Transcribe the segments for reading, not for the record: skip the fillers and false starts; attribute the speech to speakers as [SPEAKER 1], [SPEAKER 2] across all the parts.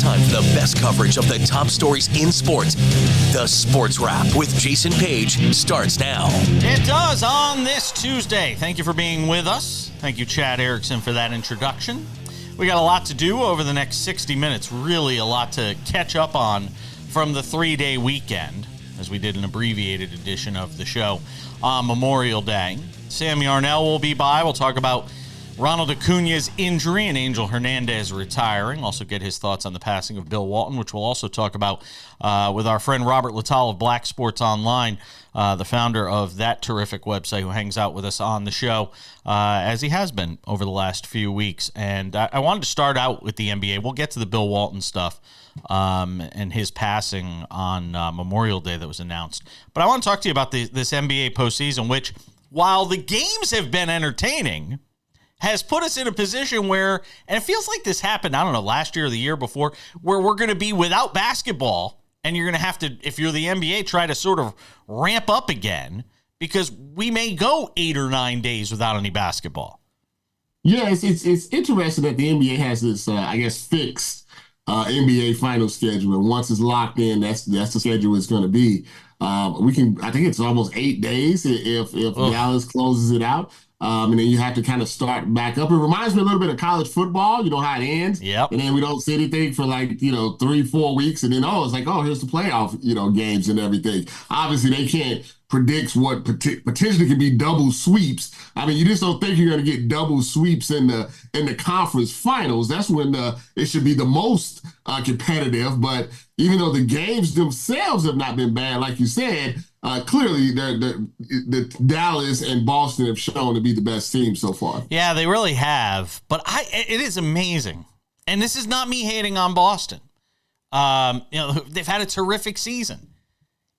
[SPEAKER 1] time for the best coverage of the top stories in sports. The Sports Wrap with Jason Page starts now.
[SPEAKER 2] It does on this Tuesday. Thank you for being with us. Thank you, Chad Erickson, for that introduction. We got a lot to do over the next 60 minutes. Really a lot to catch up on from the 3-day weekend, as we did an abbreviated edition of the show on Memorial Day. Sam Yarnell will be by. We'll talk about Ronald Acuña's injury and Angel Hernandez retiring. Also get his thoughts on the passing of Bill Walton, which we'll also talk about with our friend Robert Littal of Black Sports Online, the founder of that terrific website, who hangs out with us on the show, as he has been over the last few weeks. And I wanted to start out with the NBA. We'll get to the Bill Walton stuff and his passing on Memorial Day that was announced. But I want to talk to you about this NBA postseason, which, while the games have been entertaining, has put us in a position where, and it feels like this happened, I don't know, last year or the year before, where we're going to be without basketball, and you're going to have to, if you're the NBA, try to sort of ramp up again, because we may go 8 or 9 days without any basketball.
[SPEAKER 3] Yeah, it's interesting that the NBA has this, fixed NBA final schedule, and once it's locked in, that's the schedule it's going to be. I think it's almost 8 days if Dallas closes it out. And then you have to kind of start back up. It reminds me a little bit of college football, you know, how it ends.
[SPEAKER 2] Yep.
[SPEAKER 3] And then we don't see anything for 3-4 weeks. And then, it's like, here's the playoff, games and everything. Obviously, they can't predict what potentially could be double sweeps. I mean, you just don't think you're going to get double sweeps in the conference finals. That's when it should be the most competitive. But even though the games themselves have not been bad, like you said, clearly the Dallas and Boston have shown to be the best team so far.
[SPEAKER 2] Yeah, they really have. But it is amazing. And this is not me hating on Boston. They've had a terrific season.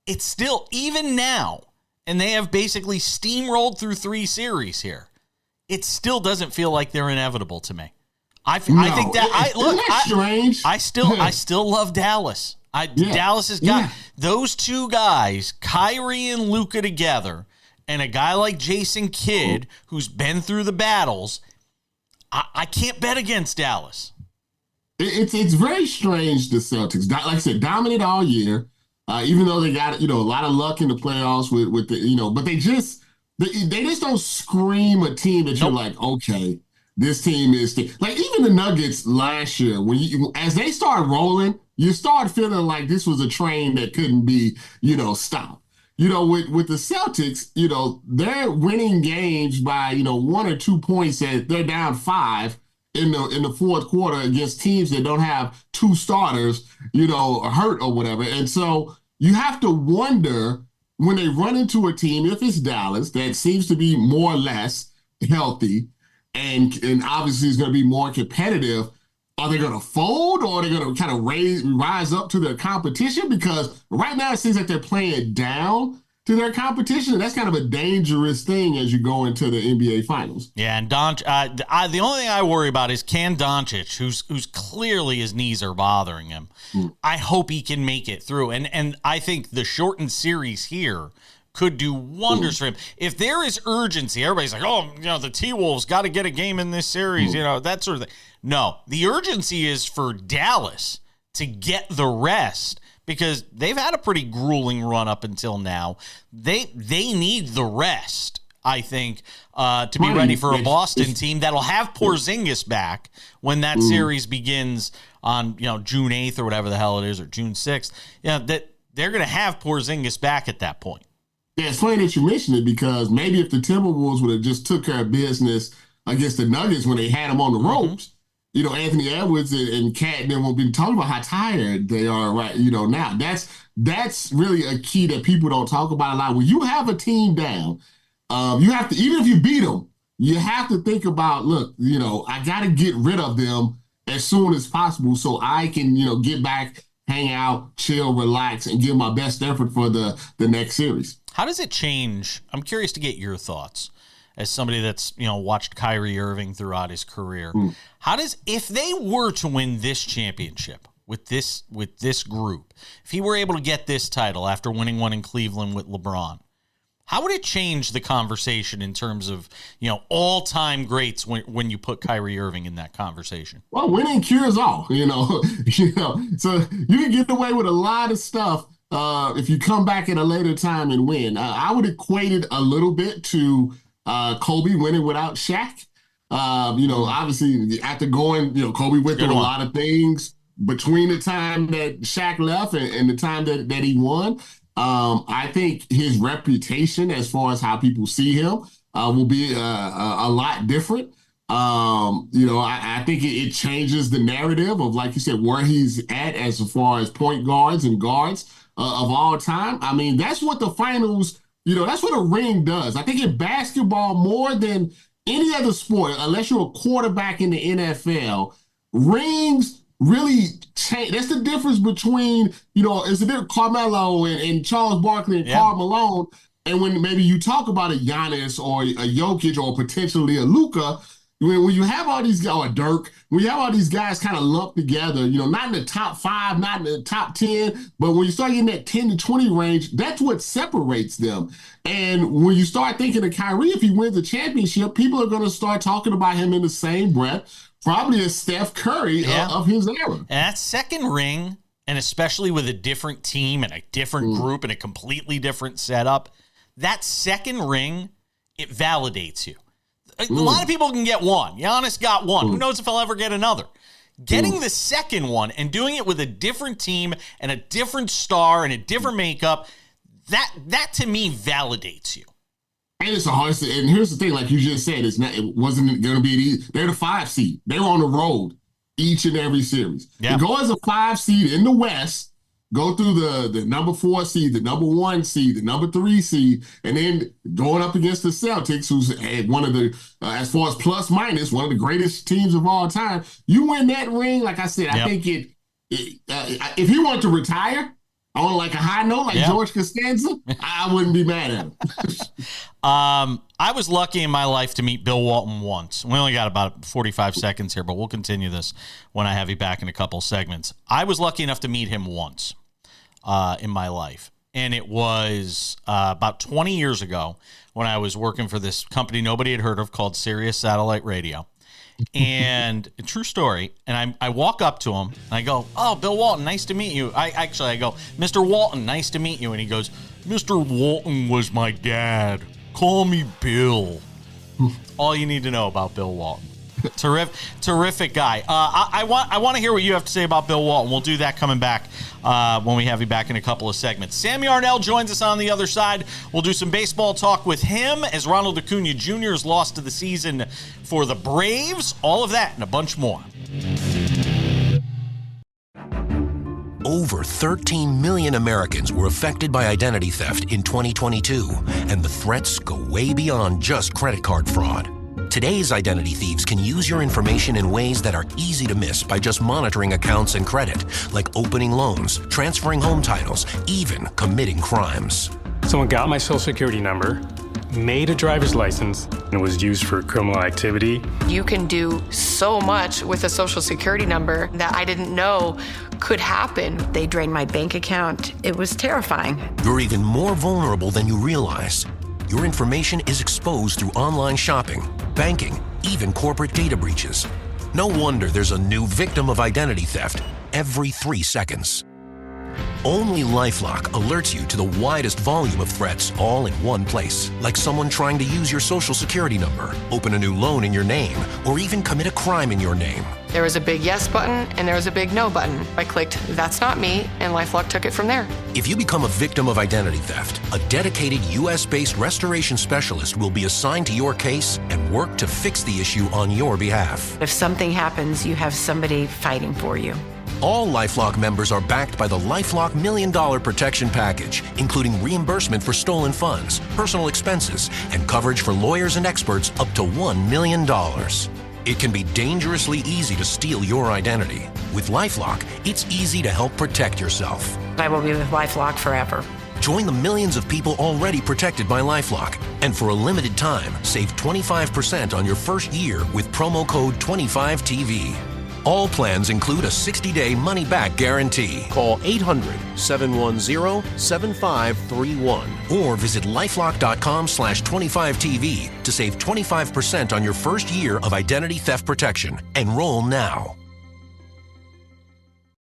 [SPEAKER 2] It's still, even now, and they have basically steamrolled through 3 series here, it still doesn't feel like they're inevitable to me. I think that
[SPEAKER 3] strange.
[SPEAKER 2] I still love Dallas. Dallas has got those two guys, Kyrie and Luka, together, and a guy like Jason Kidd, who's been through the battles. I can't bet against Dallas.
[SPEAKER 3] It's very strange, the Celtics. Like I said, dominant all year, even though they got a lot of luck in the playoffs with the but they just don't scream a team that you're like, okay, this team is like, even the Nuggets last year, as they start rolling, you start feeling like this was a train that couldn't be, stopped. With the Celtics, they're winning games by, 1 or 2 points, and they're down 5 in the fourth quarter against teams that don't have 2 starters, hurt or whatever. And so you have to wonder, when they run into a team, if it's Dallas, that seems to be more or less healthy and obviously is going to be more competitive, are they going to fold, or are they going to kind of rise up to their competition? Because right now it seems like they're playing down to their competition, and that's kind of a dangerous thing as you go into the NBA Finals.
[SPEAKER 2] Yeah, and the only thing I worry about is, can Doncic, who's clearly his knees are bothering him, I hope he can make it through. And I think the shortened series here could do wonders for him. If there is urgency, everybody's like, the T-Wolves got to get a game in this series, that sort of thing. No, the urgency is for Dallas to get the rest, because they've had a pretty grueling run up until now. They need the rest, I think, to be ready for a Boston team that'll have Porzingis back when that series begins on June 8th or whatever the hell it is, or June 6th. That they're going to have Porzingis back at that point.
[SPEAKER 3] Yeah, it's funny that you mentioned it, because maybe if the Timberwolves would have just took care of business against the Nuggets when they had them on the ropes, Anthony Edwards and Cat and them will be talking about how tired they are right now. That's really a key that people don't talk about a lot. When you have a team down, you have to, even if you beat them, you have to think about, look, I got to get rid of them as soon as possible so I can, get back, hang out, chill, relax, and give my best effort for the next series.
[SPEAKER 2] How does it change? I'm curious to get your thoughts as somebody that's, watched Kyrie Irving throughout his career. If they were to win this championship with this group, if he were able to get this title after winning one in Cleveland with LeBron, How would it change the conversation in terms of, all-time greats when you put Kyrie Irving in that conversation?
[SPEAKER 3] Well, winning cures all, so you can get away with a lot of stuff if you come back at a later time and win. I would equate it a little bit to Kobe winning without Shaq. Obviously after going, Kobe went through a lot of things between the time that Shaq left and the time that he won. I think his reputation as far as how people see him will be a lot different. I think it changes the narrative of, like you said, where he's at as far as point guards and guards of all time. I mean, that's what the finals, that's what a ring does. I think in basketball, more than any other sport, unless you're a quarterback in the NFL, rings really change. That's the difference between, it's a different Carmelo and Charles Barkley and Karl Malone. And when maybe you talk about a Giannis or a Jokic or potentially a Luka, when you have all these guys, or Dirk, when you have all these guys kind of lumped together, not in the top 5, not in the top 10, but when you start getting that 10 to 20 range, that's what separates them. And when you start thinking of Kyrie, if he wins a championship, people are going to start talking about him in the same breath, probably as Steph Curry of his era.
[SPEAKER 2] And that second ring, and especially with a different team and a different group and a completely different setup, that second ring, it validates you. A lot of people can get one. Giannis got one. Who knows if he'll ever get another? Getting the second one and doing it with a different team and a different star and a different makeup, that to me validates you.
[SPEAKER 3] And it's a hard. And here's the thing, like you just said, it wasn't going to be easy. They're the 5 seed. They were on the road each and every series. Yeah. To go as a 5 seed in the West, go through the number 4 seed, the number 1 seed, the number 3 seed, and then going up against the Celtics, who's one of the, as far as plus minus, one of the greatest teams of all time. You win that ring, like I said, I think if he wanted to retire on like a high note, like George Costanza, I wouldn't be mad at him.
[SPEAKER 2] I was lucky in my life to meet Bill Walton once. We only got about 45 seconds here, but we'll continue this when I have you back in a couple segments. I was lucky enough to meet him once in my life, and it was about 20 years ago when I was working for this company nobody had heard of called Sirius Satellite Radio. And a true story. And I walk up to him and I go, "Oh, Bill Walton, nice to meet you." I go, "Mr. Walton, nice to meet you." And he goes, "Mr. Walton was my dad. Call me Bill." All you need to know about Bill Walton. Terrific guy. I want to hear what you have to say about Bill Walton. We'll do that coming back when we have you back in a couple of segments. Sam Yarnell joins us on the other side. We'll do some baseball talk with him as Ronald Acuña Jr. is lost to the season for the Braves. All of that and a bunch more.
[SPEAKER 1] Over 13 million Americans were affected by identity theft in 2022, and the threats go way beyond just credit card fraud. Today's identity thieves can use your information in ways that are easy to miss by just monitoring accounts and credit, like opening loans, transferring home titles, even committing crimes.
[SPEAKER 4] Someone got my social security number, made a driver's license, and it was used for criminal activity.
[SPEAKER 5] You can do so much with a social security number that I didn't know could happen. They drained my bank account. It was terrifying.
[SPEAKER 1] You're even more vulnerable than you realize. Your information is exposed through online shopping, banking, even corporate data breaches. No wonder there's a new victim of identity theft every 3 seconds. Only LifeLock alerts you to the widest volume of threats all in one place, like someone trying to use your social security number, open a new loan in your name, or even commit a crime in your name.
[SPEAKER 5] There was a big yes button and there was a big no button. I clicked, "That's not me," and LifeLock took it from there.
[SPEAKER 1] If you become a victim of identity theft, a dedicated U.S.-based restoration specialist will be assigned to your case and work to fix the issue on your behalf.
[SPEAKER 5] If something happens, you have somebody fighting for you.
[SPEAKER 1] All LifeLock members are backed by the LifeLock $1 Million Protection Package, including reimbursement for stolen funds, personal expenses, and coverage for lawyers and experts up to $1 million. It can be dangerously easy to steal your identity. With LifeLock, it's easy to help protect yourself.
[SPEAKER 5] I will be with LifeLock forever.
[SPEAKER 1] Join the millions of people already protected by LifeLock. And for a limited time, save 25% on your first year with promo code 25TV. All plans include a 60-day money-back guarantee.
[SPEAKER 6] Call 800-710-7531.
[SPEAKER 1] Or visit lifelock.com/25TV to save 25% on your first year of identity theft protection. Enroll now.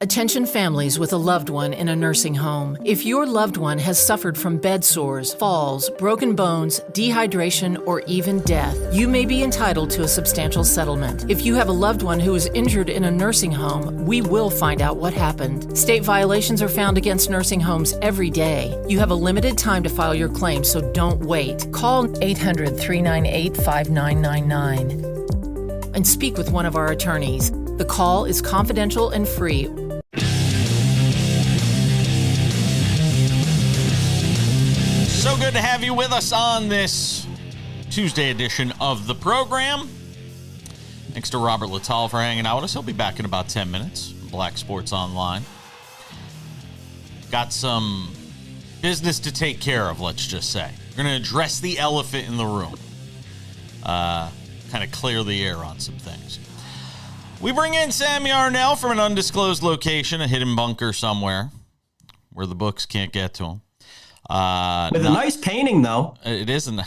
[SPEAKER 7] Attention families with a loved one in a nursing home. If your loved one has suffered from bed sores, falls, broken bones, dehydration, or even death, you may be entitled to a substantial settlement. If you have a loved one who is injured in a nursing home, we will find out what happened. State violations are found against nursing homes every day. You have a limited time to file your claim, so don't wait. Call 800-398-5999 and speak with one of our attorneys. The call is confidential and free.
[SPEAKER 2] So good to have you with us on this Tuesday edition of the program. Thanks to Robert Littal for hanging out with us. He'll be back in about 10 minutes. Black Sports Online. Got some business to take care of, let's just say. We're going to address the elephant in the room. Kind of clear the air on some things. We bring in Sam Yarnell from an undisclosed location, a hidden bunker somewhere where the books can't get to him.
[SPEAKER 8] With a nice painting, though.
[SPEAKER 2] It isn't.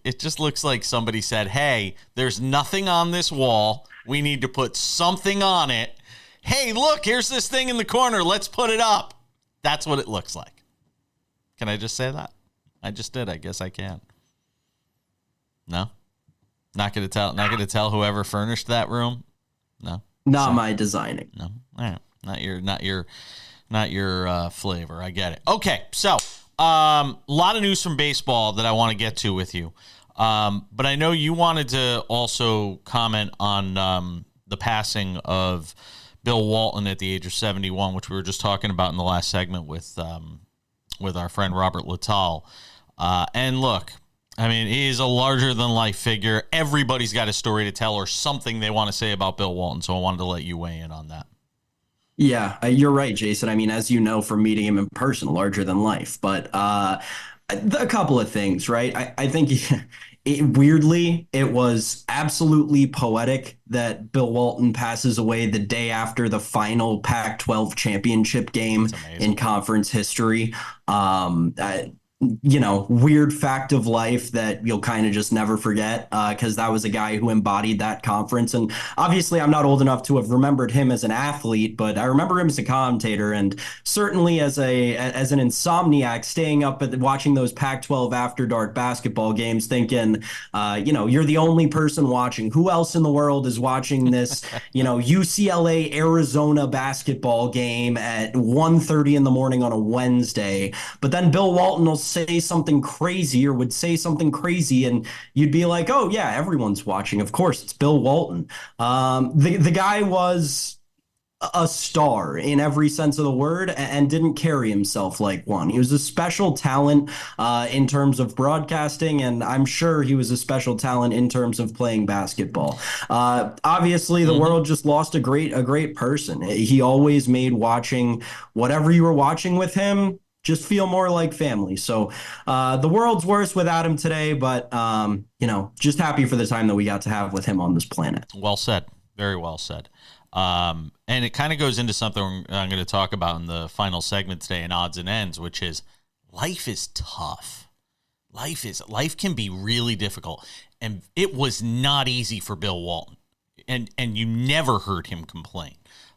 [SPEAKER 2] It just looks like somebody said, hey, there's nothing on this wall. We need to put something on it. Hey, look, here's this thing in the corner. Let's put it up. That's what it looks like. Can I just say that? I just did. I guess I can. No? Not going to tell. Not going to tell whoever furnished that room. No.
[SPEAKER 8] Not my designing.
[SPEAKER 2] No. All right. Not your flavor. I get it. Okay. So, a lot of news from baseball that I want to get to with you. But I know you wanted to also comment on the passing of Bill Walton at the age of 71, which we were just talking about in the last segment with our friend Robert Littal. And look, I mean, he is a larger-than-life figure. Everybody's got a story to tell or something they want to say about Bill Walton, so I wanted to let you weigh in on that.
[SPEAKER 8] Yeah, you're right, Jason. I mean, as you know from meeting him in person, larger than life. But a couple of things, right? I think weirdly, it was absolutely poetic that Bill Walton passes away the day after the final Pac-12 championship game in conference history. Weird fact of life that you'll kind of just never forget, because that was a guy who embodied that conference. And obviously I'm not old enough to have remembered him as an athlete, but I remember him as a commentator, and certainly as an insomniac staying up watching those Pac-12 after dark basketball games thinking, you're the only person watching. Who else in the world is watching this, UCLA Arizona basketball game at 1:30 in the morning on a Wednesday? But then Bill Walton will say something crazy or would say something crazy, and you'd be like, oh yeah, everyone's watching. Of course, it's Bill Walton. The guy was a star in every sense of the word and didn't carry himself like one. He was a special talent in terms of broadcasting, and I'm sure he was a special talent in terms of playing basketball. Obviously, the world just lost a great person. He always made watching whatever you were watching with him just feel more like family. So the world's worse without him today, but, just happy for the time that we got to have with him on this planet.
[SPEAKER 2] Well said. Very well said. And it kind of goes into something I'm going to talk about in the final segment today in Odds and Ends, which is life is tough. Life can be really difficult. And it was not easy for Bill Walton. And you never heard him complain.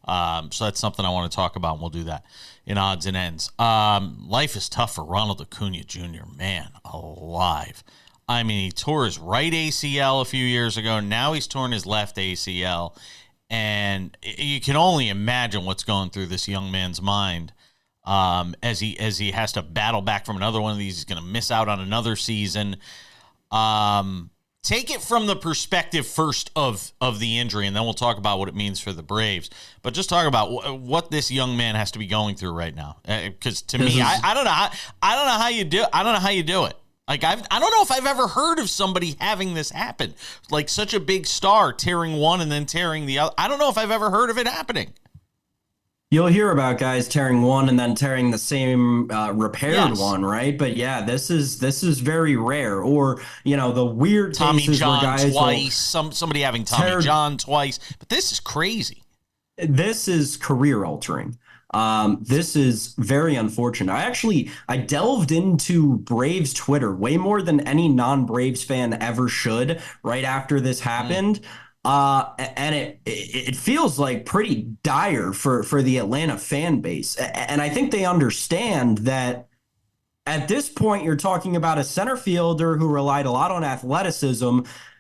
[SPEAKER 2] So that's something I want to talk about, and we'll do that in Odds and Ends. Life is tough for Ronald Acuña Jr. Man, alive. I mean, he tore his right ACL a few years ago. Now he's torn his left ACL. And you can only imagine what's going through this young man's mind as he has to battle back from another one of these. He's going to miss out on another season. Take it from the perspective first of the injury, and then we'll talk about what it means for the Braves. But just talk about what this young man has to be going through right now. Because to me, I don't know how you do. I don't know how you do it. Like I don't know if I've ever heard of somebody having this happen. Like such a big star tearing one and then tearing the other. I don't know if I've ever heard of it happening.
[SPEAKER 8] You'll hear about guys tearing one and then tearing the same repaired one, right? But yeah, this is very rare. Or the weird
[SPEAKER 2] Tommy
[SPEAKER 8] cases
[SPEAKER 2] John
[SPEAKER 8] where guys
[SPEAKER 2] twice, somebody having Tommy John twice. But this is crazy.
[SPEAKER 8] This is career altering. This is very unfortunate. I delved into Braves Twitter way more than any non-Braves fan ever should right after this happened. And it feels like pretty dire for the Atlanta fan base. And I think they understand that at this point, you're talking about a center fielder who relied a lot on athleticism,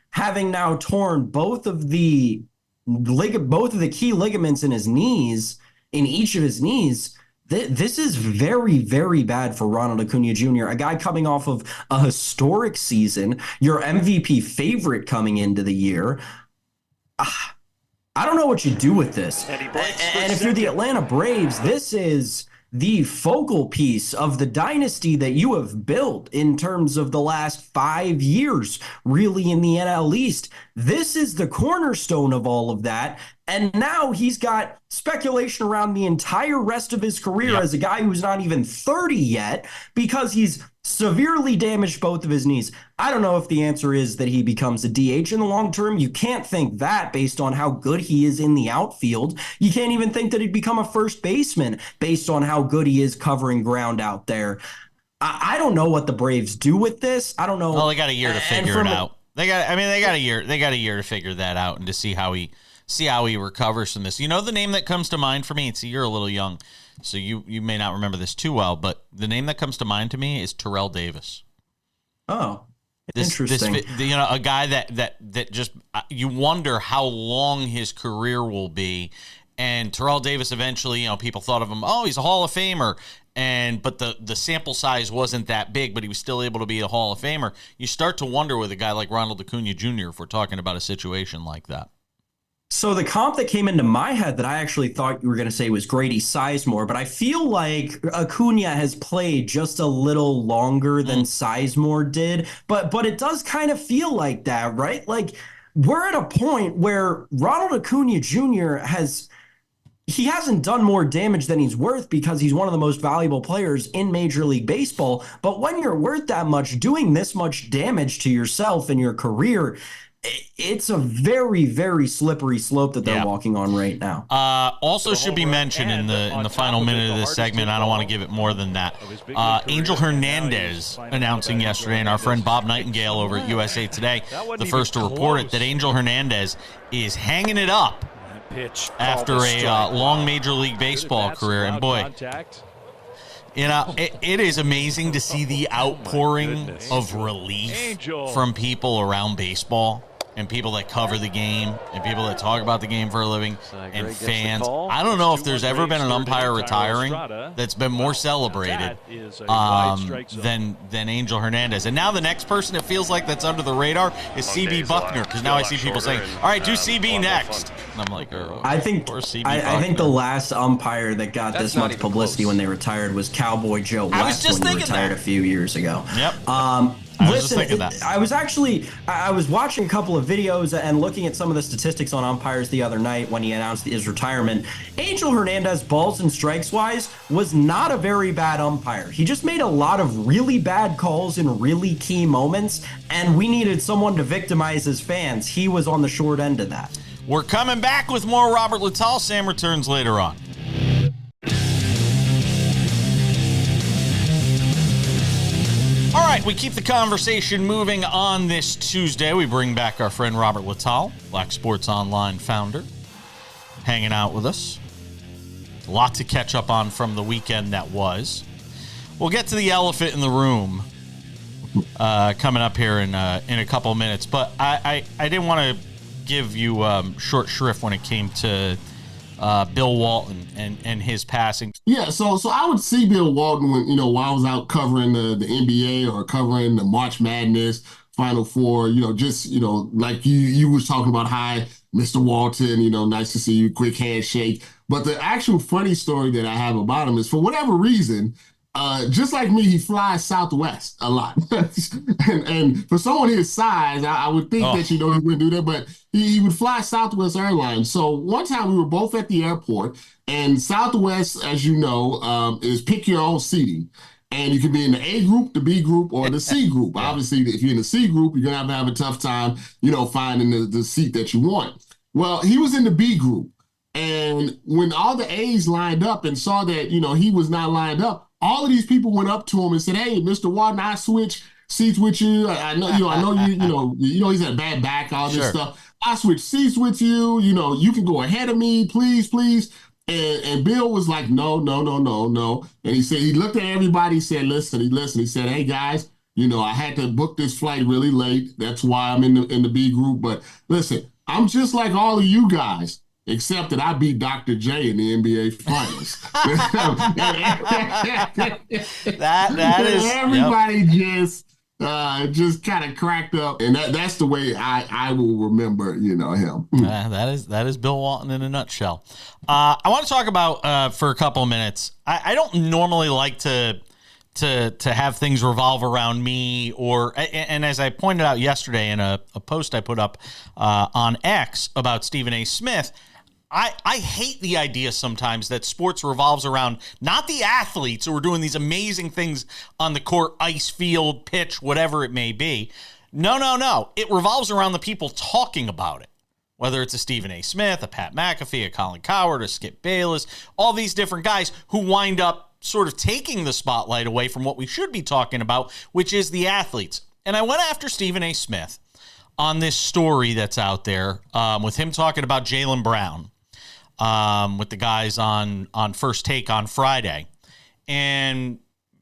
[SPEAKER 8] having now torn both of the key ligaments in his knees, in each of his knees. This is very, very bad for Ronald Acuña Jr., a guy coming off of a historic season, your MVP favorite coming into the year. I don't know what you do with this. And if you're the Atlanta Braves, this is the focal piece of the dynasty that you have built in terms of the last 5 years, really, in the NL East. This is the cornerstone of all of that. And now he's got speculation around the entire rest of his career as a guy who's not even 30 yet because he's severely damaged both of his knees. I don't know if the answer is that he becomes a DH in the long term. You can't think that based on how good he is in the outfield. You can't even think that he'd become a first baseman based on how good he is covering ground out there. I don't know what the Braves do with this. I don't know.
[SPEAKER 2] Well, they got a year to figure it out. They got a year to figure that out and to see how he recovers from this. You know the name that comes to mind for me? You're a little young, so you may not remember this too well, but the name that comes to mind to me is Terrell Davis.
[SPEAKER 8] Oh, interesting.
[SPEAKER 2] A guy that just you wonder how long his career will be. And Terrell Davis eventually, people thought of him, oh, he's a Hall of Famer. But the sample size wasn't that big, but he was still able to be a Hall of Famer. You start to wonder with a guy like Ronald Acuña Jr. if we're talking about a situation like that.
[SPEAKER 8] So the comp that came into my head that I actually thought you were going to say was Grady Sizemore, but I feel like Acuna has played just a little longer than Sizemore did. But it does kind of feel like that, right? Like we're at a point where Ronald Acuña Jr. hasn't done more damage than he's worth because he's one of the most valuable players in Major League Baseball. But when you're worth that much, doing this much damage to yourself and your career, it's a very, very slippery slope that they're walking on right now.
[SPEAKER 2] Also should be mentioned in the final minute of this segment, I don't want to give it more than that, Angel Hernandez announcing yesterday, and our friend Bob Nightingale over at USA Today, the first to report it, that Angel Hernandez is hanging it up after a long Major League Baseball career. And boy, it is amazing to see the outpouring of relief from people around baseball and people that cover the game and people that talk about the game for a living and fans. I don't know if there's ever been an umpire retiring that's been more celebrated than Angel Hernandez. And now the next person it feels like that's under the radar is CB Buckner, because now I see people saying, all right, do CB next. And I'm like,
[SPEAKER 8] I think the last umpire that got this much publicity when they retired was Cowboy Joe West when he retired a few years ago.
[SPEAKER 2] Yep.
[SPEAKER 8] I was watching a couple of videos and looking at some of the statistics on umpires the other night when he announced his retirement. Angel Hernandez, balls and strikes wise, was not a very bad umpire. He just made a lot of really bad calls in really key moments, and we needed someone to victimize his fans. He was on the short end of that.
[SPEAKER 2] We're coming back with more Robert Littal. Sam returns later on. All right, we keep the conversation moving on this Tuesday. We bring back our friend Robert Littal, Black Sports Online founder, hanging out with us. A lot to catch up on from the weekend that was. We'll get to the elephant in the room coming up here in a couple of minutes, but I didn't want to give you short shrift when it came to Bill Walton and his passing.
[SPEAKER 3] Yeah, so I would see Bill Walton when, while I was out covering the NBA or covering the March Madness, Final Four, like you was talking about, hi, Mr. Walton, nice to see you, quick handshake. But the actual funny story that I have about him is, for whatever reason, just like me, he flies Southwest a lot. and for someone his size, I would think that, he wouldn't do that, but he would fly Southwest Airlines. So one time we were both at the airport, and Southwest, as you know, is pick your own seating. And you can be in the A group, the B group, or the C group. Yeah. Obviously, if you're in the C group, you're going to have a tough time, finding the seat that you want. Well, he was in the B group. And when all the A's lined up and saw that, he was not lined up, all of these people went up to him and said, "Hey, Mr. Walton, I switch seats with you. I know, he's had a bad back, all this stuff. I switch seats with you. You can go ahead of me, please, please." And Bill was like, "No, no, no, no, no." And he looked at everybody, he said, listen. He said, "Hey guys, I had to book this flight really late. That's why I'm in the B group. But listen, I'm just like all of you guys, except that I beat Dr. J in the NBA Finals."
[SPEAKER 2] that is
[SPEAKER 3] everybody just kind of cracked up, and that's the way I will remember him.
[SPEAKER 2] That is Bill Walton in a nutshell. I want to talk about for a couple of minutes. I don't normally like to have things revolve around me, and as I pointed out yesterday in a post I put up on X about Stephen A. Smith, I hate the idea sometimes that sports revolves around not the athletes who are doing these amazing things on the court, ice, field, pitch, whatever it may be. No. It revolves around the people talking about it. Whether it's a Stephen A. Smith, a Pat McAfee, a Colin Cowherd, a Skip Bayless, all these different guys who wind up sort of taking the spotlight away from what we should be talking about, which is the athletes. And I went after Stephen A. Smith on this story that's out there with him talking about Jaylen Brown. With the guys on First Take on Friday, and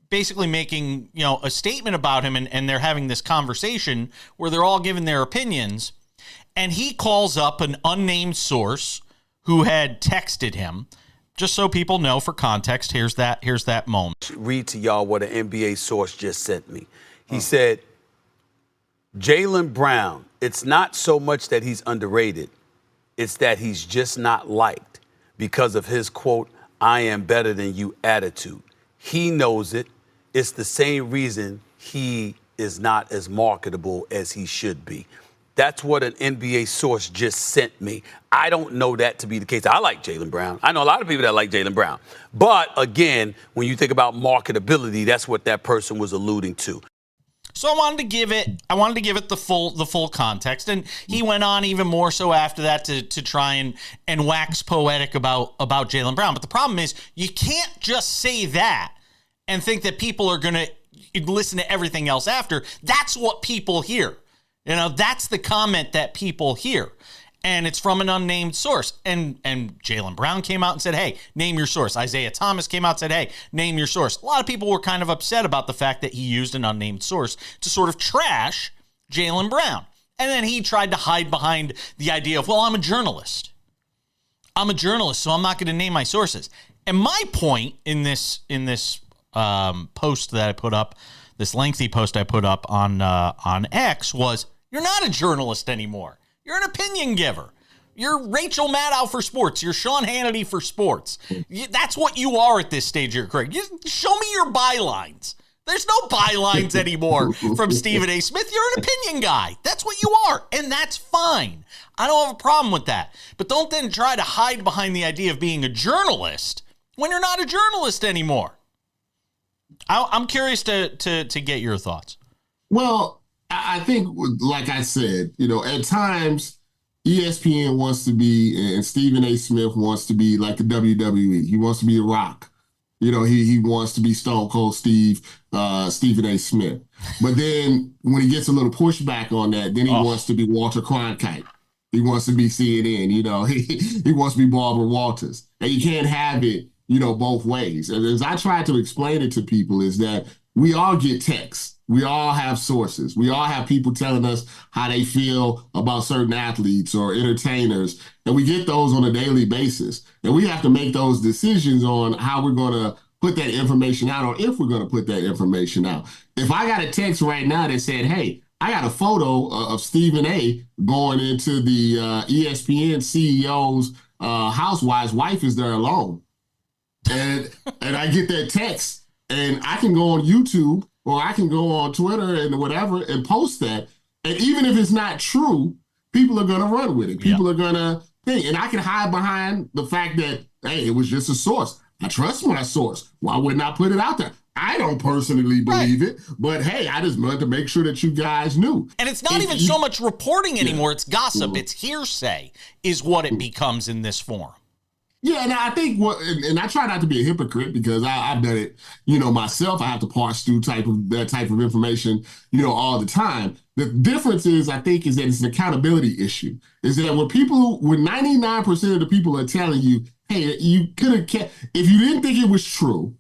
[SPEAKER 2] basically making a statement about him, and they're having this conversation where they're all giving their opinions, and he calls up an unnamed source who had texted him. Just so people know, for context, here's that moment.
[SPEAKER 9] Read to y'all what an NBA source just sent me. He said, "Jaylen Brown, it's not so much that he's underrated, it's that he's just not liked because of his, quote, 'I am better than you' attitude. He knows it. It's the same reason he is not as marketable as he should be." That's what an NBA source just sent me. I don't know that to be the case. I like Jaylen Brown. I know a lot of people that like Jaylen Brown. But again, when you think about marketability, that's what that person was alluding to.
[SPEAKER 2] So I wanted to give it the full context, and he went on even more so after that to try and wax poetic about Jaylen Brown. But the problem is, you can't just say that and think that people are going to listen to everything else after. That's what people hear. That's the comment that people hear. And it's from an unnamed source. And Jaylen Brown came out and said, "Hey, name your source." Isaiah Thomas came out and said, "Hey, name your source." A lot of people were kind of upset about the fact that he used an unnamed source to sort of trash Jaylen Brown. And then he tried to hide behind the idea of, "Well, I'm a journalist. So I'm not going to name my sources." And my point in this post that I put up, this lengthy post I put up on X, was, you're not a journalist anymore. You're an opinion giver. You're Rachel Maddow for sports. You're Sean Hannity for sports. That's what you are at this stage of your career. Show me your bylines. There's no bylines anymore from Stephen A. Smith. You're an opinion guy. That's what you are, and that's fine. I don't have a problem with that. But don't then try to hide behind the idea of being a journalist when you're not a journalist anymore. I'm curious to get your thoughts.
[SPEAKER 3] Well, I think, like I said, at times ESPN wants to be, and Stephen A. Smith wants to be like the WWE. He wants to be The Rock. He wants to be Stone Cold Stephen A. Smith. But then when he gets a little pushback on that, then he wants to be Walter Cronkite. He wants to be CNN. He wants to be Barbara Walters. And you can't have it, both ways. And as I try to explain it to people, is that we all get texts. We all have sources. We all have people telling us how they feel about certain athletes or entertainers, and we get those on a daily basis. And we have to make those decisions on how we're going to put that information out, or if we're going to put that information out. If I got a text right now that said, "Hey, I got a photo of Stephen A. going into the ESPN CEO's house, wife is there alone," and I get that text, and I can go on YouTube, or I can go on Twitter and whatever and post that. And even if it's not true, people are going to run with it. People are going to think. And I can hide behind the fact that, hey, it was just a source. I trust my source. Why wouldn't I put it out there? I don't personally believe it, but hey, I just wanted to make sure that you guys knew.
[SPEAKER 2] And it's not even so much reporting anymore. It's gossip. It's hearsay is what it becomes in this form.
[SPEAKER 3] Yeah, and I think and I try not to be a hypocrite because I've done it, myself. I have to parse through that type of information, all the time. The difference is, I think, is that it's an accountability issue. Is that when 99% of the people are telling you, hey, you could have kept, if you didn't think it was true,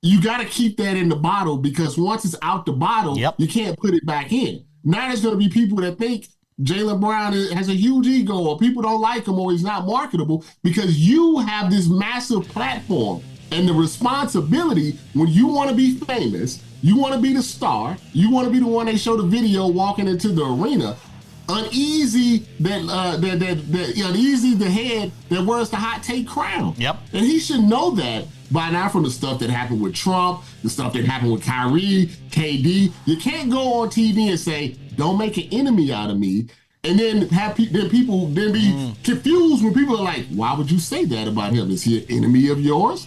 [SPEAKER 3] you got to keep that in the bottle because once it's out the bottle, you can't put it back in. Now there's going to be people that think Jaylen Brown has a huge ego or people don't like him or he's not marketable because you have this massive platform and the responsibility when you want to be famous, you want to be the star, you want to be the one they show the video walking into the arena. Uneasy the head that wears the hot take crown.
[SPEAKER 2] Yep.
[SPEAKER 3] And he should know that by now from the stuff that happened with Trump, the stuff that happened with Kyrie, KD. You can't go on TV and say, don't make an enemy out of me. And then have people be confused when people are like, why would you say that about him? Is he an enemy of yours?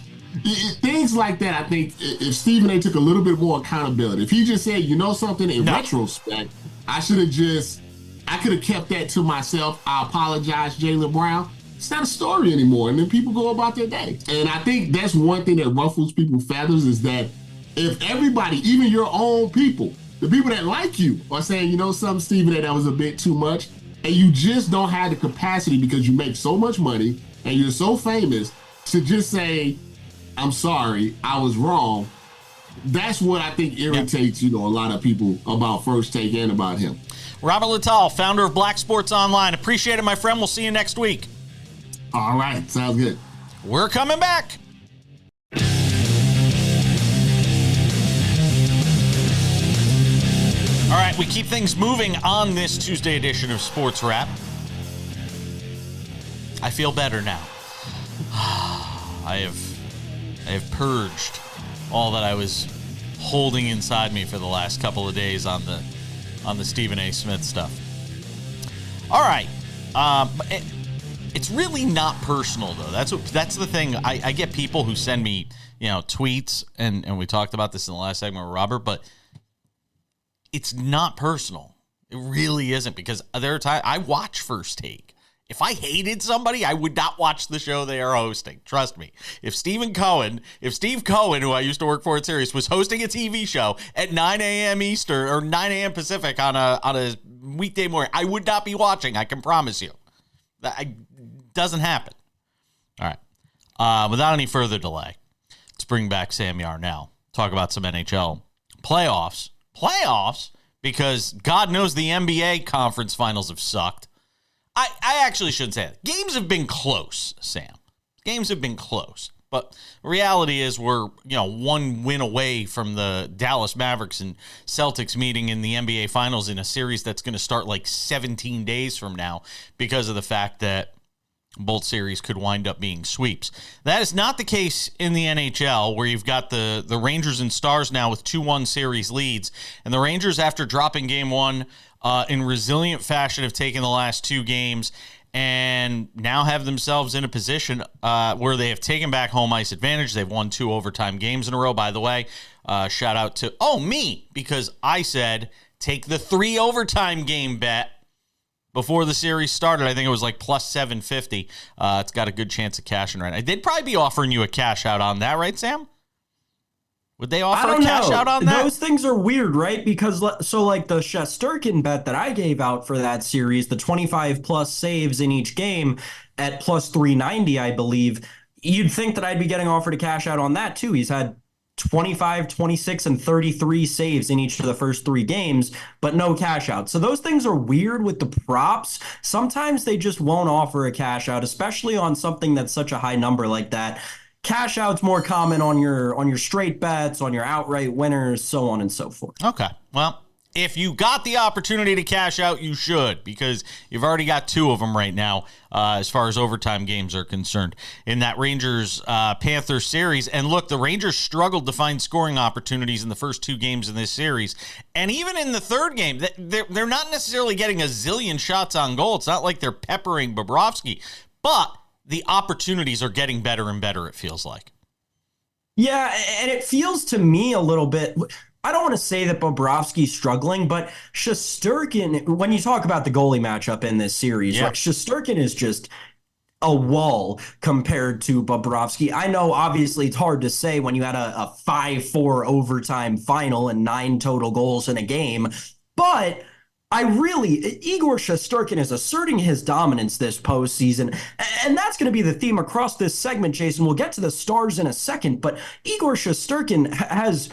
[SPEAKER 3] Things like that, I think if Stephen A took a little bit more accountability, if he just said, something in retrospect, I could have kept that to myself. I apologize, Jaylen Brown. It's not a story anymore. And then people go about their day. And I think that's one thing that ruffles people's feathers is that if everybody, even your own people, the people that like you are saying, something, Stephen, that was a bit too much, and you just don't have the capacity because you make so much money and you're so famous to just say, I'm sorry, I was wrong. That's what I think irritates, a lot of people about First Take and about him.
[SPEAKER 2] Robert Littal, founder of Black Sports Online. Appreciate it, my friend. We'll see you next week.
[SPEAKER 3] All right. Sounds good.
[SPEAKER 2] We're coming back. All right, we keep things moving on this Tuesday edition of Sports Wrap. I feel better now. I have purged all that I was holding inside me for the last couple of days on the Stephen A. Smith stuff. All right. It's really not personal, though. That's the thing. I get people who send me, tweets, and we talked about this in the last segment with Robert, but it's not personal. It really isn't, because there are times I watch First Take. If I hated somebody, I would not watch the show they are hosting. Trust me. If Steve Cohen, who I used to work for at Sirius, was hosting a TV show at 9 a.m. Eastern or 9 a.m. Pacific on a weekday morning, I would not be watching. I can promise you. That doesn't happen. All right. Without any further delay, let's bring back Sam Yarnell. Talk about some NHL playoffs. Playoffs, because God knows the NBA conference finals have sucked. I actually shouldn't say that. Games have been close, Sam. Games have been close. But reality is we're, one win away from the Dallas Mavericks and Celtics meeting in the NBA Finals in a series that's going to start like 17 days from now because of the fact that both series could wind up being sweeps. That is not the case in the NHL, where you've got the Rangers and Stars now with 2-1 series leads. And the Rangers, after dropping game one in resilient fashion, have taken the last two games and now have themselves in a position where they have taken back home ice advantage. They've won 2 overtime games in a row, by the way. Shout out to, me, because I said take the 3 overtime game bet before the series started. I think it was like plus 750. It's got a good chance of cashing right now. They'd probably be offering you a cash out on that, right, Sam? Would they offer a cash out on that?
[SPEAKER 8] Those things are weird, right? Because like the Shesterkin bet that I gave out for that series, the 25 plus saves in each game at plus 390, I believe, you'd think that I'd be getting offered a cash out on that too. He's had 25, 26, and 33 saves in each of the first 3 games, but no cash out. So those things are weird with the props. Sometimes they just won't offer a cash out, especially on something that's such a high number like that. Cash out's more common on your straight bets, on your outright winners, so on and so forth.
[SPEAKER 2] Okay. Well, if you got the opportunity to cash out, you should, because you've already got 2 of them right now as far as overtime games are concerned in that Rangers-Panthers series. And look, the Rangers struggled to find scoring opportunities in the first 2 games in this series. And even in the third game, they're not necessarily getting a zillion shots on goal. It's not like they're peppering Bobrovsky, but the opportunities are getting better and better, it feels like.
[SPEAKER 8] Yeah, and it feels to me a little bit, I don't want to say that Bobrovsky's struggling, but Shesterkin, when you talk about the goalie matchup in this series, right, Shesterkin is just a wall compared to Bobrovsky. I know obviously it's hard to say when you had a 5-4 overtime final and 9 total goals in a game, but Igor Shesterkin is asserting his dominance this postseason, and that's going to be the theme across this segment, Jason. We'll get to the Stars in a second, but Igor Shesterkin has,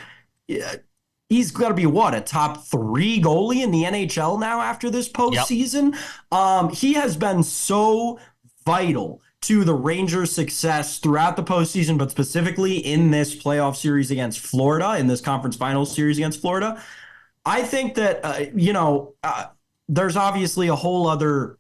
[SPEAKER 8] he's got to be a top 3 goalie in the NHL now after this postseason. Yep. He has been so vital to the Rangers' success throughout the postseason, but specifically in this playoff series against Florida, in this conference finals series against Florida. I think that, there's obviously a whole other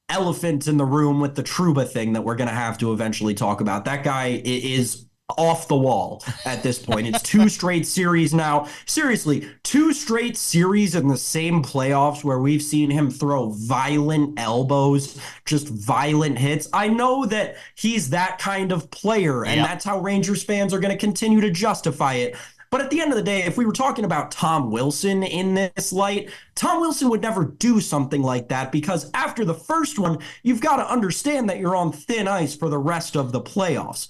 [SPEAKER 8] elephant in the room with the Trouba thing that we're going to have to eventually talk about. That guy is off the wall at this point. It's 2 straight series now. Seriously, 2 straight series in the same playoffs where we've seen him throw violent elbows, just violent hits. I know that he's that kind of player, and that's how Rangers fans are going to continue to justify it. But at the end of the day, if we were talking about Tom Wilson in this light, Tom Wilson would never do something like that, because after the first one, you've got to understand that you're on thin ice for the rest of the playoffs.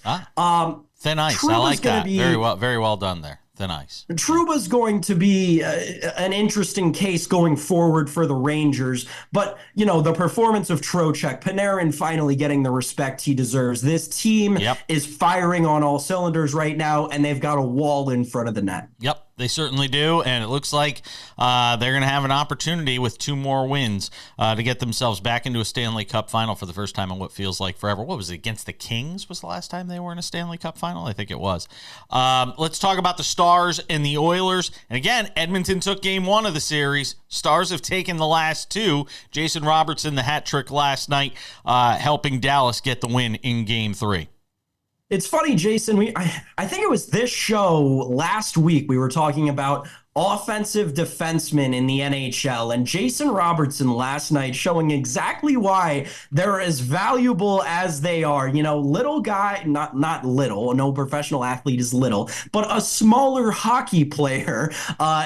[SPEAKER 2] Thin ice.
[SPEAKER 8] Trouba's
[SPEAKER 2] I like that. Very well done there. Thin ice.
[SPEAKER 8] Trouba's going to be an interesting case going forward for the Rangers, but the performance of Trocheck, Panarin finally getting the respect he deserves. This team is firing on all cylinders right now, and they've got a wall in front of the net.
[SPEAKER 2] Yep. They certainly do, and it looks like they're going to have an opportunity with 2 more wins to get themselves back into a Stanley Cup final for the first time in what feels like forever. What was it, against the Kings was the last time they were in a Stanley Cup final? I think it was. Let's talk about the Stars and the Oilers. And again, Edmonton took game 1 of the series. Stars have taken the last 2. Jason Robertson, the hat trick last night, helping Dallas get the win in game 3.
[SPEAKER 8] It's funny, Jason. I think it was this show last week we were talking about offensive defensemen in the NHL, and Jason Robertson last night showing exactly why they're as valuable as they are. Little guy, not little, no professional athlete is little, but a smaller hockey player,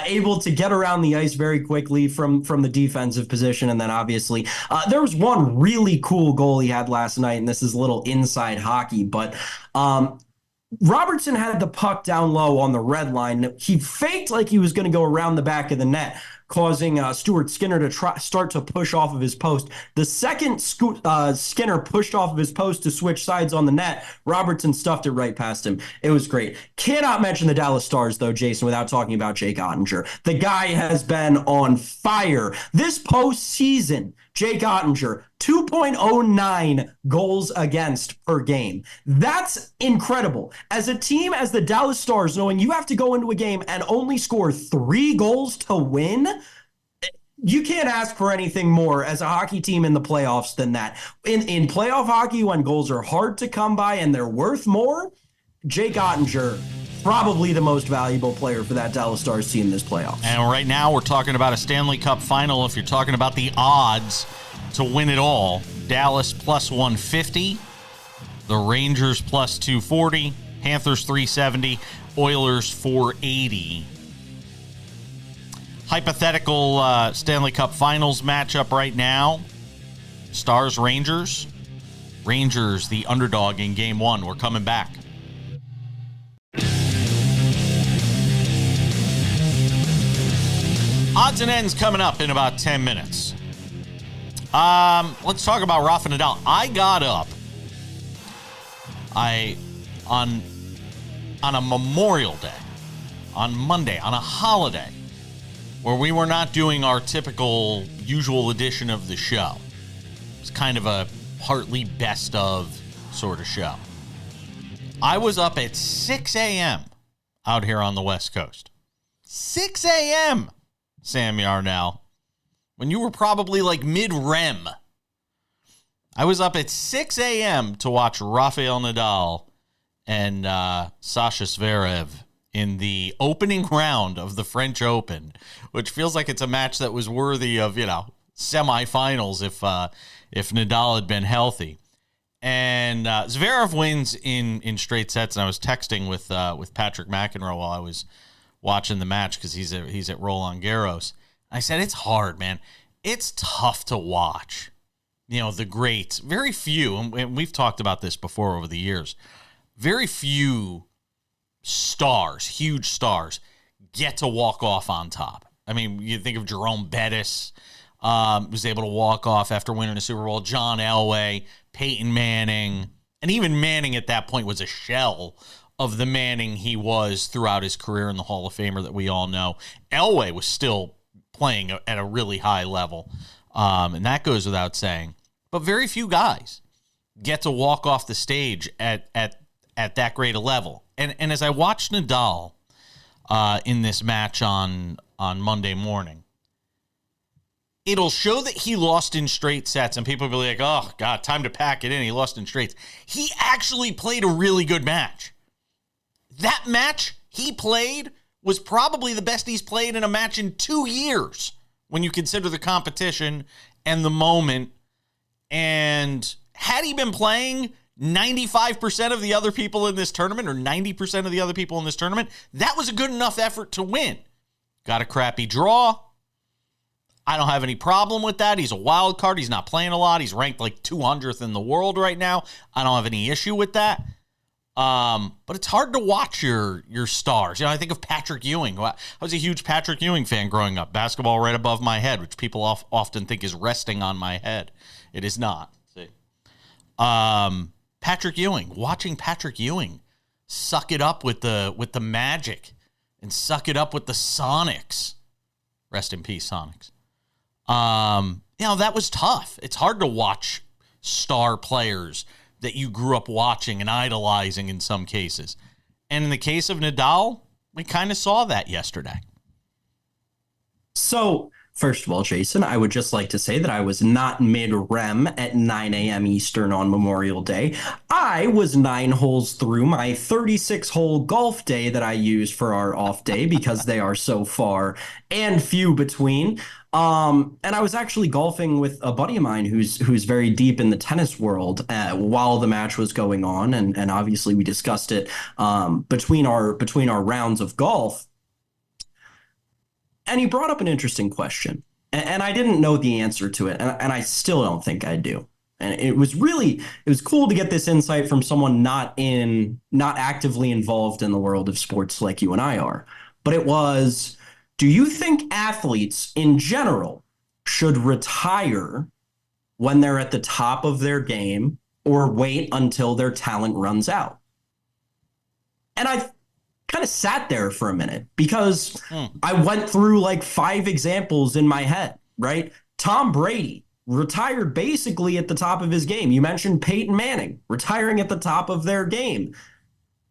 [SPEAKER 8] able to get around the ice very quickly from the defensive position. And then obviously there was one really cool goal he had last night, and this is a little inside hockey, but Robertson had the puck down low on the red line. He faked like he was going to go around the back of the net, causing Stuart Skinner to start to push off of his post. The second Skinner pushed off of his post to switch sides on the net, Robertson stuffed it right past him. It was great. Cannot mention the Dallas Stars, though, Jason, without talking about Jake Ottinger. The guy has been on fire this postseason. Jake Ottinger, 2.09 goals against per game. That's incredible. As a team, as the Dallas Stars, knowing you have to go into a game and only score 3 goals to win, you can't ask for anything more as a hockey team in the playoffs than that. In playoff hockey, when goals are hard to come by and they're worth more, Jake Ottinger, probably the most valuable player for that Dallas Stars team this playoffs.
[SPEAKER 2] And right now we're talking about a Stanley Cup final. If you're talking about the odds to win it all, Dallas plus 150, the Rangers plus 240, Panthers 370, Oilers 480. Hypothetical Stanley Cup finals matchup right now, Stars Rangers. Rangers the underdog in game 1. We're coming back. Odds and ends coming up in about 10 minutes. Let's talk about Rafa Nadal. I got up on a Memorial Day, on Monday, on a holiday, where we were not doing our typical usual edition of the show. It's kind of a partly best of sort of show. I was up at 6 a.m. out here on the West Coast. 6 a.m., Sam Yarnell, when you were probably like mid-REM. I was up at 6 a.m. to watch Rafael Nadal and Sasha Zverev in the opening round of the French Open, which feels like it's a match that was worthy of, semifinals if Nadal had been healthy. And Zverev wins in straight sets, and I was texting with Patrick McEnroe while I was watching the match because he's at Roland Garros. I said, it's hard, man. It's tough to watch the greats, very few, and we've talked about this before over the years, very few stars, huge stars, get to walk off on top. I mean, you think of Jerome Bettis, was able to walk off after winning a Super Bowl, John Elway, Peyton Manning, and even Manning at that point was a shell of the Manning he was throughout his career in the Hall of Famer that we all know. Elway was still playing at a really high level, and that goes without saying. But very few guys get to walk off the stage at that great a level. And as I watched Nadal in this match on Monday morning, it'll show that he lost in straight sets, and people will be like, oh, God, time to pack it in. He lost in straights. He actually played a really good match. That match he played was probably the best he's played in a match in 2 years when you consider the competition and the moment. And had he been playing 95% of the other people in this tournament or 90% of the other people in this tournament, that was a good enough effort to win. Got a crappy draw. I don't have any problem with that. He's a wild card. He's not playing a lot. He's ranked like 200th in the world right now. I don't have any issue with that. But it's hard to watch your stars. I think of Patrick Ewing. I was a huge Patrick Ewing fan growing up. Basketball right above my head, which people often think is resting on my head. It is not. See, Patrick Ewing. Watching Patrick Ewing suck it up with the Magic and suck it up with the Sonics. Rest in peace, Sonics. That was tough. It's hard to watch star players that you grew up watching and idolizing in some cases. And in the case of Nadal, we kind of saw that yesterday.
[SPEAKER 8] So, first of all, Jason, I would just like to say that I was not mid-REM at 9 a.m. Eastern on Memorial Day. I was 9 holes through my 36-hole golf day that I use for our off day because they are so far and few between. And I was actually golfing with a buddy of mine who's very deep in the tennis world while the match was going on, and obviously we discussed it between our rounds of golf. And he brought up an interesting question, and I didn't know the answer to it, and I still don't think I do. And it was cool to get this insight from someone not actively involved in the world of sports like you and I are. But it was, do you think athletes in general should retire when they're at the top of their game or wait until their talent runs out? And I kind of sat there for a minute because I went through like 5 examples in my head, right? Tom Brady retired basically at the top of his game. You mentioned Peyton Manning retiring at the top of their game.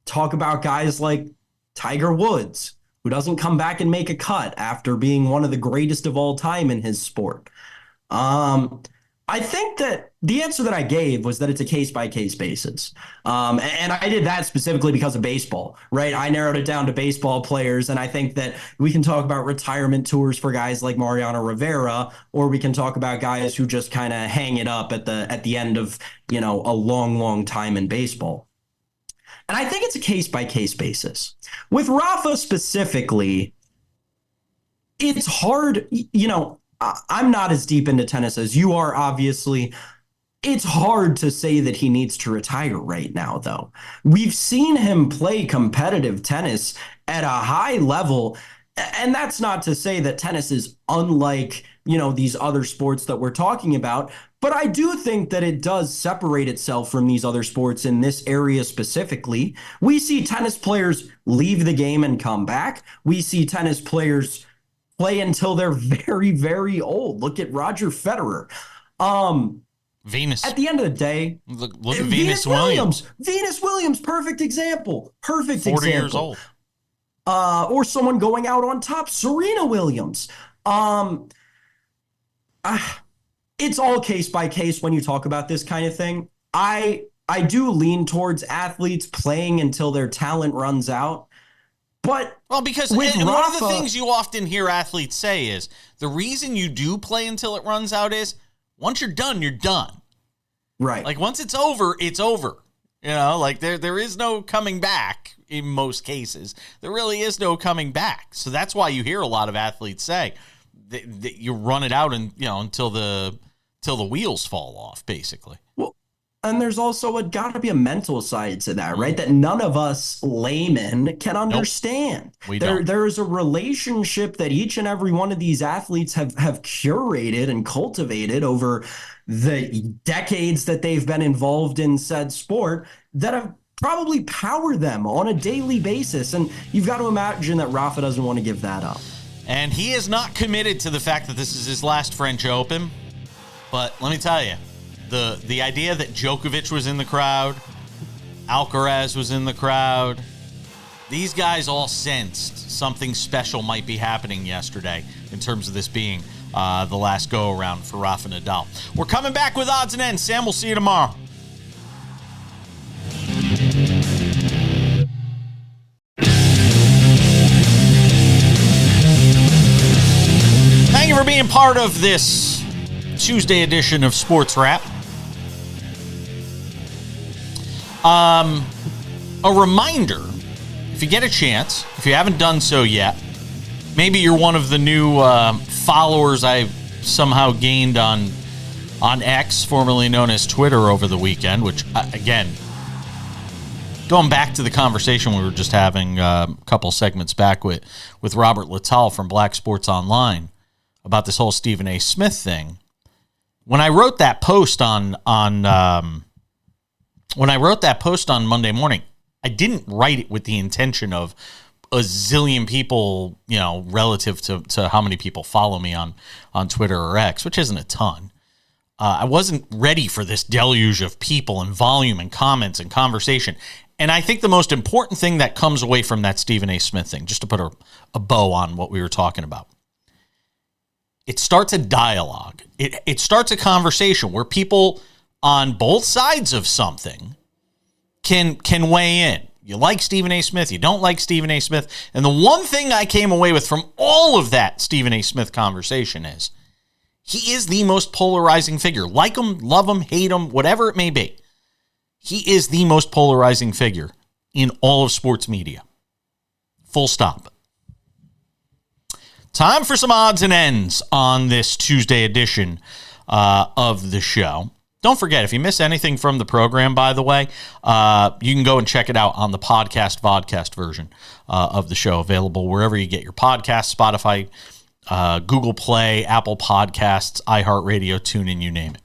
[SPEAKER 8] Talk about guys like Tiger Woods, who doesn't come back and make a cut after being one of the greatest of all time in his sport. I think that the answer that I gave was that it's a case-by-case basis. And I did that specifically because of baseball, right? I narrowed it down to baseball players, and I think that we can talk about retirement tours for guys like Mariano Rivera, or we can talk about guys who just kind of hang it up at the end of, a long, long time in baseball. And I think it's a case-by-case basis. With Rafa specifically, it's hard, I'm not as deep into tennis as you are, obviously. It's hard to say that he needs to retire right now, though. We've seen him play competitive tennis at a high level, and that's not to say that tennis is unlike, these other sports that we're talking about, but I do think that it does separate itself from these other sports in this area specifically. We see tennis players leave the game and come back. We see tennis players play until they're very, very old. Look at Roger Federer.
[SPEAKER 2] Venus.
[SPEAKER 8] At the end of the day,
[SPEAKER 2] look at Venus Williams.
[SPEAKER 8] Venus Williams, perfect example.
[SPEAKER 2] 40 years old.
[SPEAKER 8] Or someone going out on top, Serena Williams. It's all case by case when you talk about this kind of thing. I do lean towards athletes playing until their talent runs out. But
[SPEAKER 2] because one of the things you often hear athletes say is the reason you do play until it runs out is once you're done, you're done.
[SPEAKER 8] Right.
[SPEAKER 2] Like once it's over, it's over. Like there is no coming back in most cases. There really is no coming back. So that's why you hear a lot of athletes say that you run it out and until till the wheels fall off, basically.
[SPEAKER 8] Well, and there's also got to be a mental side to that, right? That none of us laymen can understand.
[SPEAKER 2] Nope,
[SPEAKER 8] there's a relationship that each and every one of these athletes have curated and cultivated over the decades that they've been involved in said sport that have probably powered them on a daily basis. And you've got to imagine that Rafa doesn't want to give that up.
[SPEAKER 2] And he is not committed to the fact that this is his last French Open. But let me tell you, the idea that Djokovic was in the crowd, Alcaraz was in the crowd, these guys all sensed something special might be happening yesterday in terms of this being the last go-around for Rafa Nadal. We're coming back with Odds and Ends. Sam, we'll see you tomorrow. Thank you for being part of this Tuesday edition of Sports Wrap. A reminder, if you get a chance, if you haven't done so yet, maybe you're one of the new followers I somehow gained on X, formerly known as Twitter, over the weekend, which, again, going back to the conversation we were just having a couple segments back with Robert Littal from Black Sports Online about this whole Stephen A. Smith thing. When I wrote that post on Monday morning, I didn't write it with the intention of a zillion people, relative to how many people follow me on Twitter or X, which isn't a ton. I wasn't ready for this deluge of people and volume and comments and conversation. And I think the most important thing that comes away from that Stephen A. Smith thing, just to put a bow on what we were talking about, it starts a dialogue. It starts a conversation where people on both sides of something can weigh in. You like Stephen A. Smith, you don't like Stephen A. Smith. And the one thing I came away with from all of that Stephen A. Smith conversation is he is the most polarizing figure. Like him, love him, hate him, whatever it may be. He is the most polarizing figure in all of sports media. Full stop. Time for some odds and ends on this Tuesday edition of the show. Don't forget, if you miss anything from the program, by the way, you can go and check it out on the vodcast version of the show, available wherever you get your podcasts, Spotify, Google Play, Apple Podcasts, iHeartRadio, TuneIn, you name it.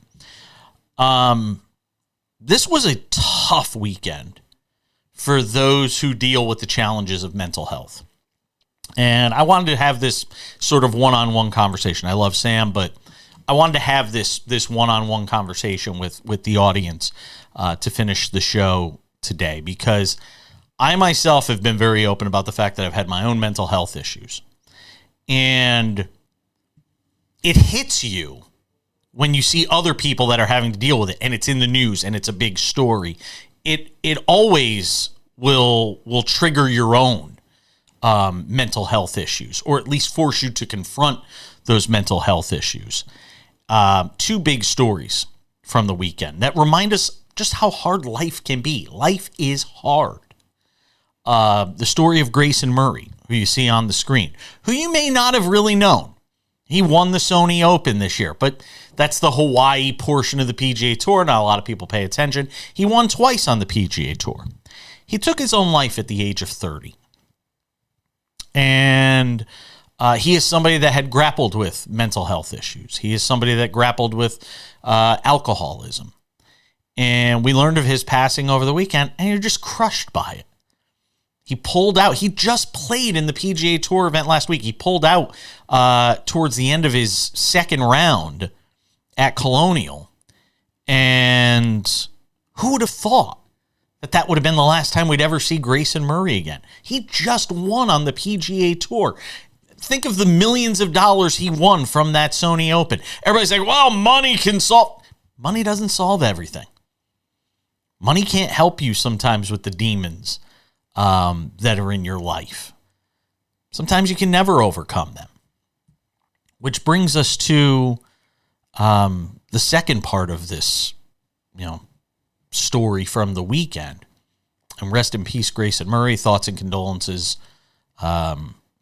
[SPEAKER 2] This was a tough weekend for those who deal with the challenges of mental health. And I wanted to have this sort of one-on-one conversation. I love Sam, but I wanted to have this one-on-one conversation with the audience to finish the show today, because I myself have been very open about the fact that I've had my own mental health issues. And it hits you when you see other people that are having to deal with it, and it's in the news and it's a big story. It always will trigger your own mental health issues, or at least force you to confront those mental health issues. Two big stories from the weekend that remind us just how hard life can be. Life is hard. The story of Grayson Murray, who you see on the screen, who you may not have really known. He won the Sony Open this year, but that's the Hawaii portion of the PGA Tour. Not a lot of people pay attention. He won twice on the PGA Tour. He took his own life at the age of 30. And he is somebody that had grappled with mental health issues. He is somebody that grappled with alcoholism. And we learned of his passing over the weekend, and you're just crushed by it. He pulled out. He just played in the PGA Tour event last week. He pulled out towards the end of his second round at Colonial. And who would have thought that would have been the last time we'd ever see Grayson Murray again? He just won on the PGA Tour. Think of the millions of dollars he won from that Sony Open. Everybody's like, well, money can solve. Money doesn't solve everything. Money can't help you sometimes with the demons that are in your life. Sometimes you can never overcome them. Which brings us to the second part of this, story from the weekend. And rest in peace, Grayson Murray. Thoughts and condolences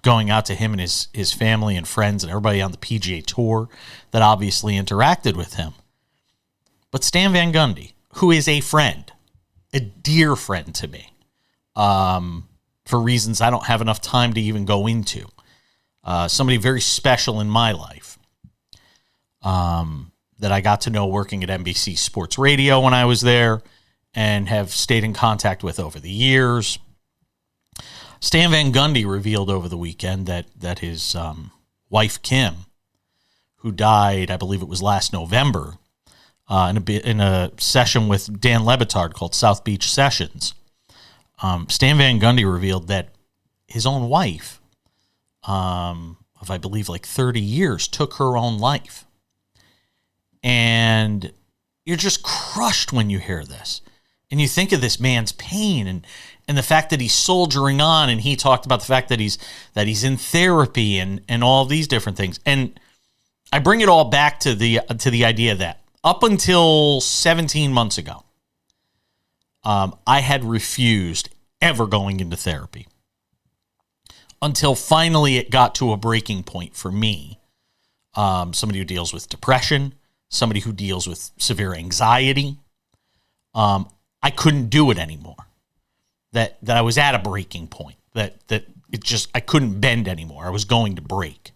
[SPEAKER 2] going out to him and his family and friends and everybody on the PGA Tour that obviously interacted with him. But Stan Van Gundy, who is a friend, a dear friend to me, for reasons I don't have enough time to even go into, somebody very special in my life, that I got to know working at NBC Sports Radio when I was there and have stayed in contact with over the years. Stan Van Gundy revealed over the weekend that his wife, Kim, who died, I believe it was last November, in a session with Dan Le Batard called South Beach Sessions, Stan Van Gundy revealed that his own wife, of I believe like 30 years, took her own life. And you're just crushed when you hear this. And you think of this man's pain and the fact that he's soldiering on, and he talked about the fact that he's in therapy and all these different things. And I bring it all back to the idea that up until 17 months ago, I had refused ever going into therapy until finally it got to a breaking point for me. Somebody who deals with depression, somebody who deals with severe anxiety. I couldn't do it anymore. That I was at a breaking point. That it just, I couldn't bend anymore. I was going to break.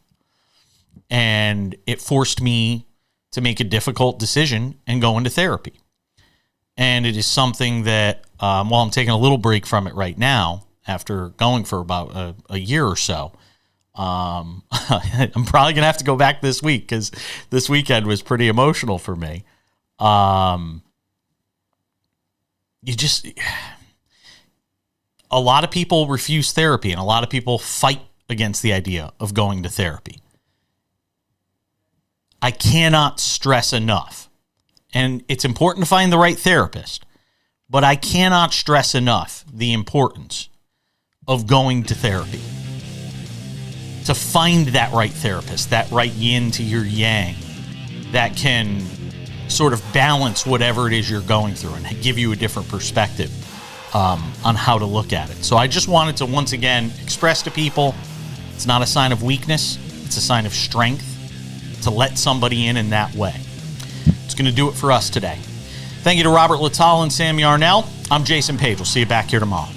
[SPEAKER 2] And it forced me to make a difficult decision and go into therapy. And it is something that, while I'm taking a little break from it right now, after going for about a year or so, I'm probably going to have to go back this week because this weekend was pretty emotional for me. A lot of people refuse therapy, and a lot of people fight against the idea of going to therapy. I cannot stress enough, and it's important to find the right therapist, but I cannot stress enough the importance of going to therapy. To find that right therapist, that right yin to your yang, that can sort of balance whatever it is you're going through and give you a different perspective on how to look at it. So I just wanted to once again express to people, it's not a sign of weakness, it's a sign of strength to let somebody in that way. It's going to do it for us today. Thank you to Robert Littal and Sam Yarnell. I'm Jason Page. We'll see you back here tomorrow.